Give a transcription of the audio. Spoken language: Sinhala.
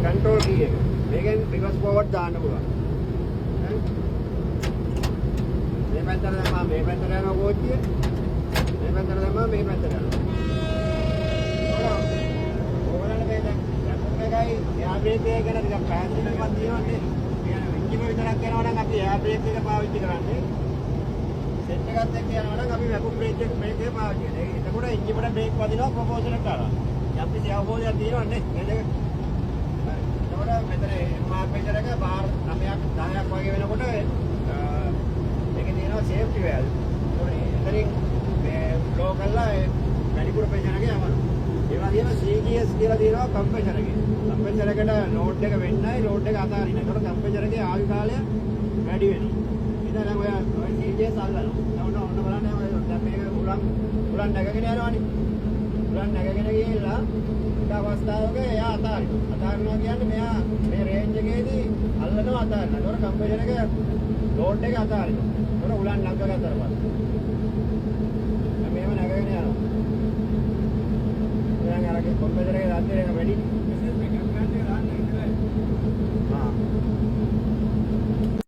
control key එක. මේකෙන් reverse forward දාන්න පුළුවන්. මේ පැත්තට දැම්මම මේ පැත්තට යනවා කෝච්චිය. මේ පැත්තට දැම්මම මේ පැත්තට යනවා. ඕගොල්ලන්ට මේ දැන් එකයි එයා බ්‍රේක් එක ගැන ටිකක් පැහැදිලිවම තියෙනවානේ. කියන්නේ ඉංජිම විතරක් යනවා නම් අපි එයා බ්‍රේක් එක පාවිච්චි කරන්නේ. සෙට් එකත් එක්ක යනවා නම් අපි වැකුම් බ්‍රේක් එක පාවිච්චි කරනවා. එතකොට ඉංජිමට බ්‍රේක් වදිනවා ප්‍රොපෝෂනල් කරලා. යම්කිසි අවබෝධයක් තියෙනවනේ නේද? එතකොට මෙතන මාපේජර් එක බාර් 9ක් 10ක් වගේ වෙනකොට මේකේ තියෙනවා සේෆ්ටි වැල්. එතනින් මේ ෆ්ලෝ කරලා වැඩිපුර ප්‍රෙෂර් එක යවනවා. ඒවා තියෙනවා CGS කියලා තියෙනවා කම්ප්‍රෙෂර් එකේ. කම්ප්‍රෙෂර් එකට ලෝඩ් එක වෙන්නයි ලෝඩ් එක අතාරින්න. ඒකට කම්ප්‍රෙෂර් එකේ ආයු කාලය වැඩි වෙනවා. ඉතින් දැන් ඔය CGS අල්ලනවා. ඔන්න බලන්න දැන් මේක උලන් නැගගෙන යනවානේ. උලන් නැගගෙන ගිහිල්ලා ඊට අවස්ථාවක එයා අතාරිනවා. අතාරිනවා කියන්නේ මෙයා මේ රේන්ජ් එකේදී අල්ලනවා අතාරිනවා. ඒකට කම්ප්‍රෙෂර් එක ලෝඩ් එක අතාරිනවා. ඒකට උලන් නැගගත්තට පස්සේ